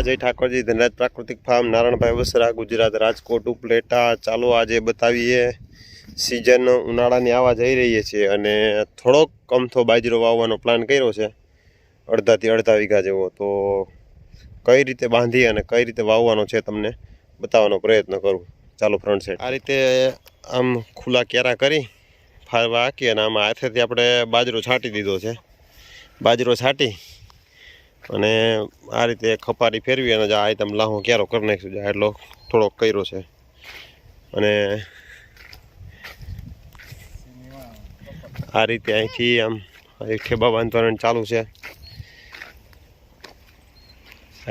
जय ठाकुरजी धनराज प्राकृतिक फार्म नारायणभाई वसरा गुजरात राजकोट उपलेटा। चालो आज बतावीए सीजन उनाळानी आवा जई रही है अने थोड़ोक कमथो बाजरो वाववानो प्लान कर्यो छे 1.5 થી 1.5 વીઘા जेवो। तो कई रीते बांधी अने कई रीते वाववानो छे तमने बतावવાનો प्रयत्न करूँ। चालो फ्रंट साइड आ रीते आम खुला केरा करी फारवा हाकी अने आम हाथेथी आपणे बाजरो छांटी दीधो छे। बाजरो छांटी અને આ રીતે ખપારી ફેરવી અને આ આઈટમ લાહો ક્યારો કરી નાખશું એટલો થોડોક કર્યો છે। અને આ રીતે અહીંથી આમ ઠેબા બાંધવાનું ચાલુ છે।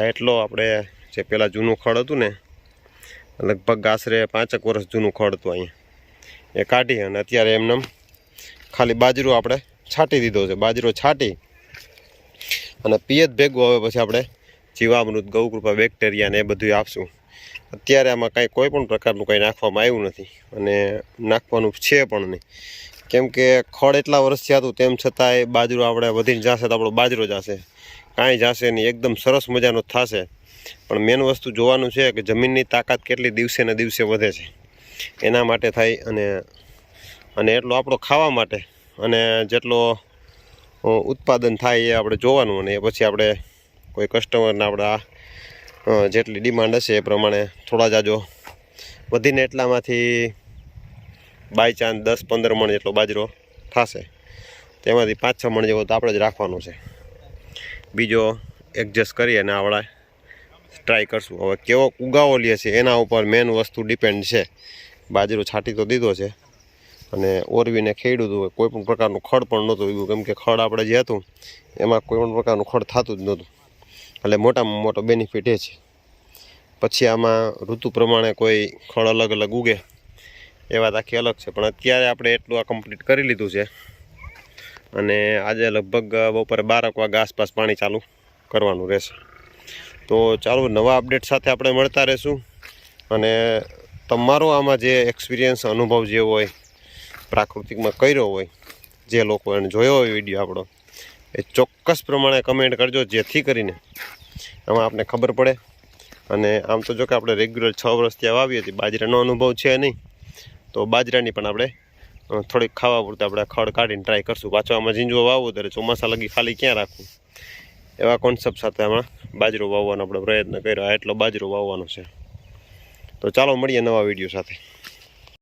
એટલો આપણે જે પેલા જૂનું ખડ હતું ને લગભગ આશરે 5 વર્ષ જૂનું ખડ હતું અહીંયા એ કાઢી અને અત્યારે એમને ખાલી બાજરો આપણે છાંટી દીધો છે। બાજરો છાંટી અને પિયત ભેગું હવે પછી આપણે જીવામૃત ગૌકૃપા બેક્ટેરિયા ને એ બધું આપશું। અત્યારે આમાં કાંઈ કોઈ પણ પ્રકારનું કંઈ નાખવામાં આવ્યું નથી અને નાખવાનું છે પણ નહીં, કેમ કે ખડ એટલા વર્ષથી હતું તેમ છતાંય બાજરો આપણે વધીને જશે તો આપણો બાજરો જશે, કાંઈ જશે નહીં, એકદમ સરસ મજાનો થશે। પણ મેન વસ્તુ જોવાનું છે કે જમીનની તાકાત કેટલી દિવસે ને દિવસે વધે છે એના માટે થાય અને એટલો આપણો ખાવા માટે અને જેટલો उत्पादन थाय ए आपणे जोवानुं अने पछी आपणे कोई कस्टमरने आपणे जेटली डिमांड हशे ए प्रमाणे थोड़ा जाजो वधीने एटलामांथी बाय चांस 10-15 मण जेटलो बाजरो थशे तेमांथी 5-6 मण जेवो तो आपणे ज राखवानो छे। बीजो एडजस्ट करी अने आपणे ट्राय करशुं। हवे केवो उगावो ले छे एना उपर मेन वस्तु डिपेन्ड छे। बाजरो छांटी तो दीधो छे અને ઓરવીને ખેડ્યું હતું, કોઈ પણ પ્રકારનું ખડ પણ નહોતું એવું, કેમ કે ખડ આપણે જે હતું એમાં કોઈ પણ પ્રકારનું ખડ થતું જ નહોતું, એટલે મોટામાં મોટો બેનિફિટ એ છે। પછી આમાં ઋતુ પ્રમાણે કોઈ ખડ અલગ અલગ ઉગે એ વાત આખી અલગ છે, પણ અત્યારે આપણે એટલું આ કમ્પ્લીટ કરી લીધું છે અને આજે લગભગ બપોરે 12 વાગ્યા આસપાસ પાણી ચાલુ કરવાનું રહેશે। તો ચાલો નવા અપડેટ સાથે આપણે મળતા રહીશું અને તમારો આમાં જે એક્સપિરિયન્સ અનુભવ જે હોય प्राकृतिक में कर्यो होय जे लोको एने जोयो होय विडियो आपणो ए चोक्कस प्रमाणे कमेंट करजो, जेथी करीने आमां आपने खबर पड़े। अने आम तो जो कि आपणे रेग्युलर 6 वर्षथी वावीए छीए, बाજરાનો अनुभव छे नहीं, तो बाજરાनी पण आपणे थोड़ी खावा पूरता आपणे खड़ काढीने ट्राय करशुं। पाछो आमां झींजो वावो त्यारे ચોમાસા लगी खाली क्यां राखવું एवा कॉन्सेप्ट साथे आमां बाजरो वावવાનો આપણે प्रयत्न कर्यो। आ એટલો बाजरो वावવાનો छे। तो चालो મળીએ नवा विडियो साथे।